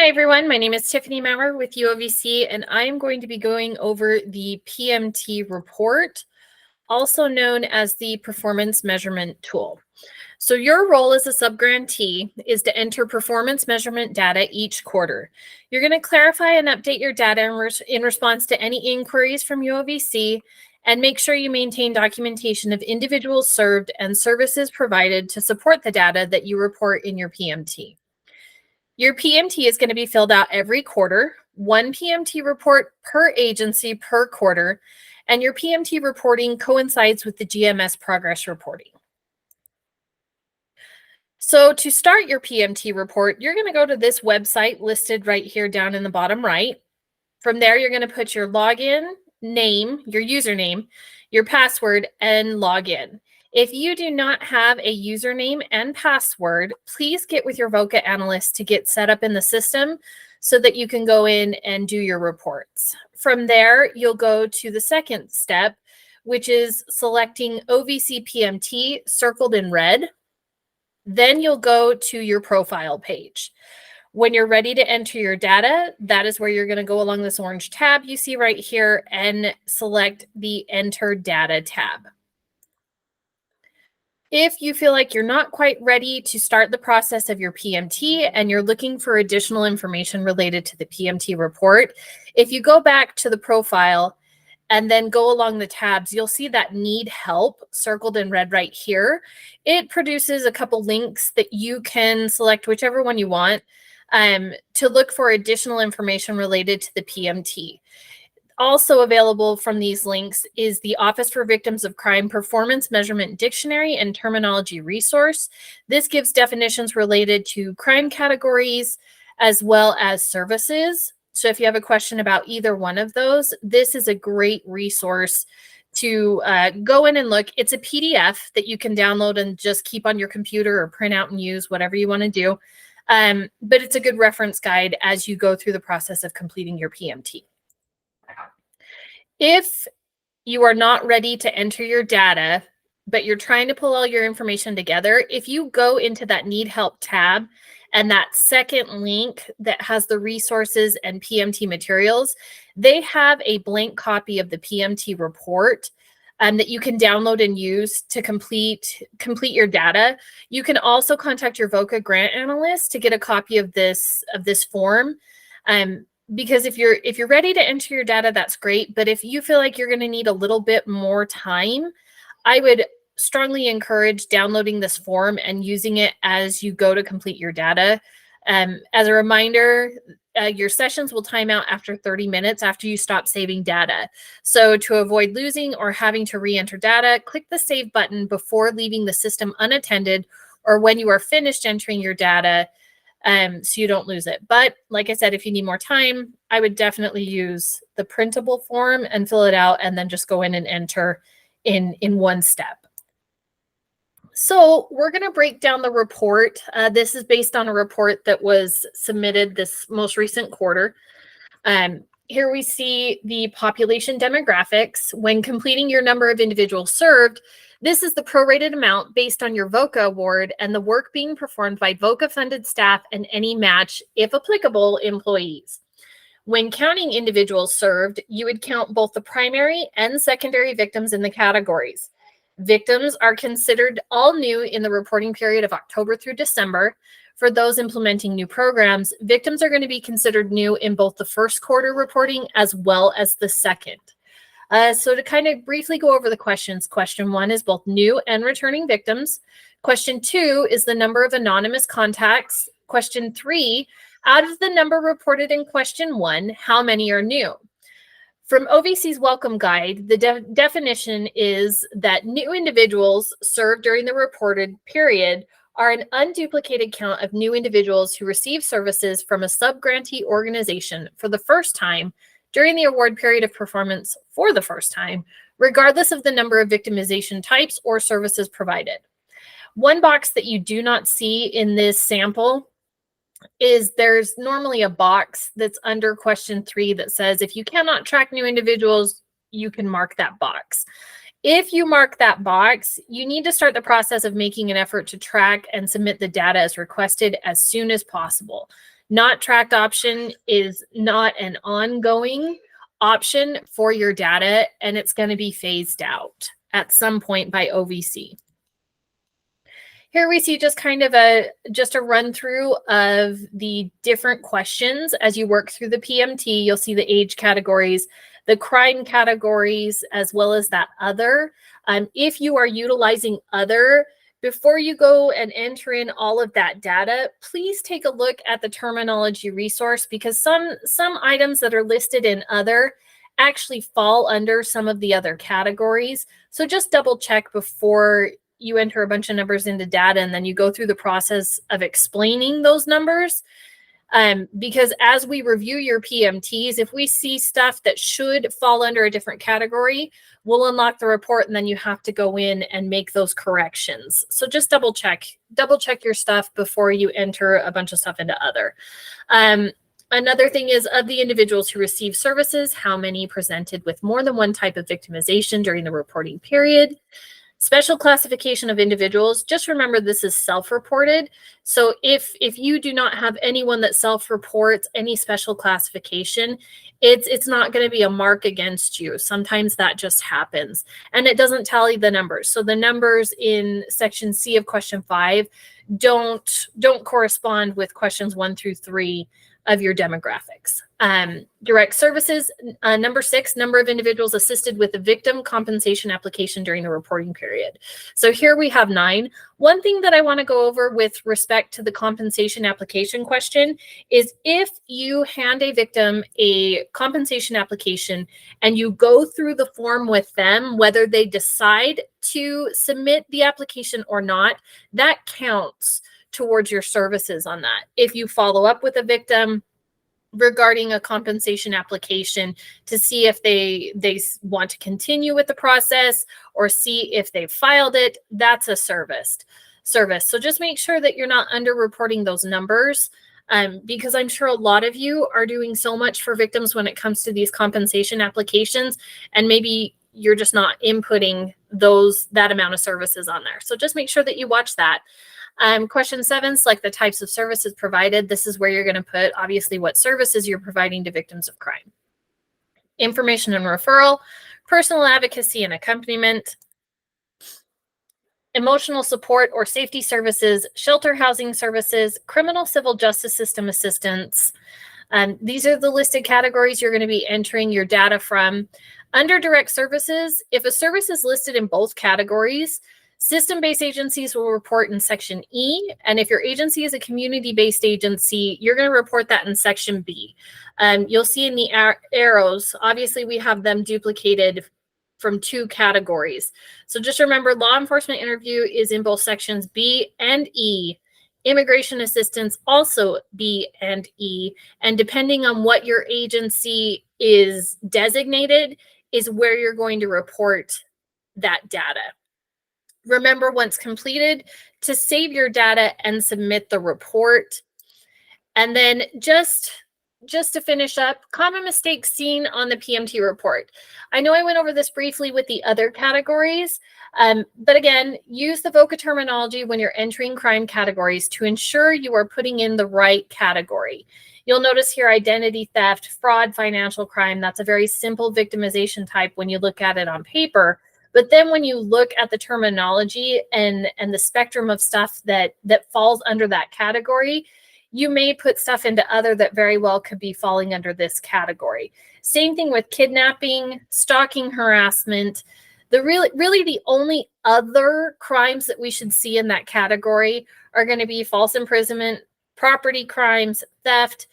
Hi, everyone. My name is Tiffany Maurer with UOVC, and I am going to be going over the PMT report, also known as the Performance Measurement Tool. So your role as a subgrantee is to enter performance measurement data each quarter. You're going to clarify and update your data in response to any inquiries from UOVC, and make sure you maintain documentation of individuals served and services provided to support the data that you report in your PMT. Your PMT is going to be filled out every quarter, one PMT report per agency per quarter, and your PMT reporting coincides with the GMS progress reporting. So to start your PMT report, you're going to go to this website listed right here down in the bottom right. From there, you're going to put your login name, your username, your password, and login. If you do not have a username and password, please get with your VOCA analyst to get set up in the system so that you can go in and do your reports. From there, you'll go to the second step, which is selecting OVC PMT circled in red. Then you'll go to your profile page. When you're ready to enter your data, that is where you're going to go along this orange tab you see right here and select the Enter Data tab. If you feel like you're not quite ready to start the process of your PMT and you're looking for additional information related to the PMT report, if you go back to the profile and then go along the tabs, you'll see that Need Help circled in red right here. It produces a couple links that you can select whichever one you want to look for additional information related to the PMT. Also available from these links is the Office for Victims of Crime Performance Measurement Dictionary and Terminology Resource. This gives definitions related to crime categories as well as services. So if you have a question about either one of those, this is a great resource to go in and look. It's a PDF that you can download and just keep on your computer or print out and use, whatever you want to do. But it's a good reference guide as you go through the process of completing your PMT. If you are not ready to enter your data, but you're trying to pull all your information together, if you go into that Need Help tab and that second link that has the resources and PMT materials, they have a blank copy of the PMT report that you can download and use to complete your data. You can also contact your VOCA grant analyst to get a copy of this form. Because if you're ready to enter your data, that's great. But if you feel like you're going to need a little bit more time, I would strongly encourage downloading this form and using it as you go to complete your data. As a reminder, your sessions will time out after 30 minutes after you stop saving data. So to avoid losing or having to re-enter data, click the Save button before leaving the system unattended or when you are finished entering your data, so you don't lose it. But like I said, if you need more time, I would definitely use the printable form and fill it out and then just go in and enter in one step. So we're going to break down the report. This is based on a report that was submitted this most recent quarter. Here we see the population demographics. When completing your number of individuals served, this is the prorated amount based on your VOCA award and the work being performed by VOCA-funded staff and any match, if applicable, employees. When counting individuals served, you would count both the primary and secondary victims in the categories. Victims are considered all new in the reporting period of October through December. For those implementing new programs, victims are going to be considered new in both the first quarter reporting as well as the second. So to kind of briefly go over the questions, question 1 is both new and returning victims. Question 2 is the number of anonymous contacts. Question 3, out of the number reported in question 1, how many are new? From OVC's Welcome Guide, the definition is that new individuals served during the reported period are an unduplicated count of new individuals who receive services from a subgrantee organization for the first time during the award period of performance for the first time, regardless of the number of victimization types or services provided. One box that you do not see in this sample is there's normally a box that's under question 3 that says if you cannot track new individuals, you can mark that box. If you mark that box, you need to start the process of making an effort to track and submit the data as requested as soon as possible. Not tracked option is not an ongoing option for your data, and it's going to be phased out at some point by OVC. Here we see just kind of a run through of the different questions as you work through the PMT. You'll see the age categories, the crime categories, as well as that other. If you are utilizing other, before you go and enter in all of that data, please take a look at the terminology resource, because some items that are listed in other actually fall under some of the other categories. So just double check before you enter a bunch of numbers into data and then you go through the process of explaining those numbers. Because as we review your PMTs, if we see stuff that should fall under a different category, we'll unlock the report and then you have to go in and make those corrections. So just double check your stuff before you enter a bunch of stuff into other. Another thing is, of the individuals who receive services, how many presented with more than one type of victimization during the reporting period? Special classification of individuals, just remember this is self-reported. So if you do not have anyone that self-reports any special classification, it's not going to be a mark against you. Sometimes that just happens and it doesn't tally the numbers. So the numbers in section C of question 5 don't correspond with questions 1 through 3 of your demographics. Direct services, number 6, number of individuals assisted with the victim compensation application during the reporting period. So here we have 9. One thing that I want to go over with respect to the compensation application question is, if you hand a victim a compensation application and you go through the form with them, whether they decide to submit the application or not, that counts towards your services on that. If you follow up with a victim regarding a compensation application to see if they want to continue with the process or see if they filed it, that's a service. So just make sure that you're not underreporting those numbers, because I'm sure a lot of you are doing so much for victims when it comes to these compensation applications, and maybe you're just not inputting that amount of services on there. So just make sure that you watch that. Question 7, select the types of services provided. This is where you're going to put, obviously, what services you're providing to victims of crime. Information and referral, personal advocacy and accompaniment, emotional support or safety services, shelter housing services, criminal civil justice system assistance. These are the listed categories you're going to be entering your data from. Under direct services, if a service is listed in both categories, system-based agencies will report in section E, and if your agency is a community-based agency, you're going to report that in section B. You'll see in the arrows, obviously we have them duplicated from 2 categories. So just remember, law enforcement interview is in both sections B and E. Immigration assistance also B and E, and depending on what your agency is designated is where you're going to report that data. Remember, once completed, to save your data and submit the report. And then just to finish up, common mistakes seen on the PMT report. I know I went over this briefly with the other categories, but again, use the VOCA terminology when you're entering crime categories to ensure you are putting in the right category. You'll notice here identity theft, fraud, financial crime. That's a very simple victimization type when you look at it on paper. But then when you look at the terminology and the spectrum of stuff that falls under that category, you may put stuff into other that very well could be falling under this category. Same thing with kidnapping, stalking, harassment. Really the only other crimes that we should see in that category are going to be false imprisonment, property crimes, theft,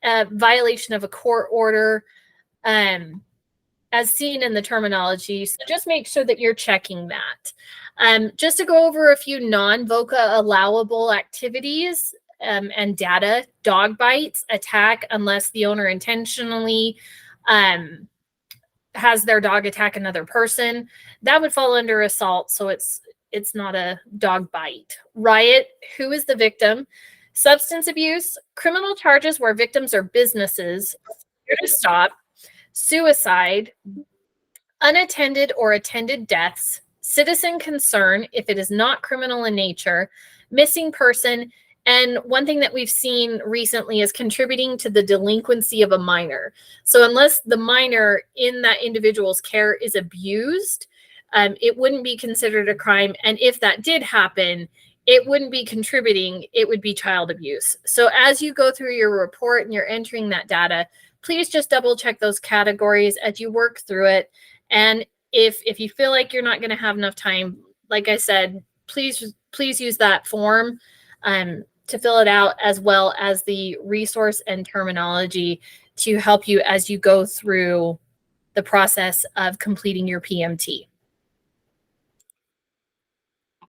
violation of a court order, as seen in the terminology. So just make sure that you're checking that. Just to go over a few non-VOCA allowable activities and data: dog bites, attack unless the owner intentionally has their dog attack another person. That would fall under assault, so it's not a dog bite. Riot, who is the victim? Substance abuse, criminal charges where victims are businesses, here to stop. Suicide, unattended or attended deaths, citizen concern if it is not criminal in nature, missing person, And one thing that we've seen recently is contributing to the delinquency of a minor. So unless the minor in that individual's care is abused, it wouldn't be considered a crime. And if that did happen, it wouldn't be contributing, it would be child abuse. So as you go through your report and you're entering that data, please just double check those categories as you work through it. And if you feel like you're not going to have enough time, like I said, please use that form to fill it out, as well as the resource and terminology to help you as you go through the process of completing your PMT.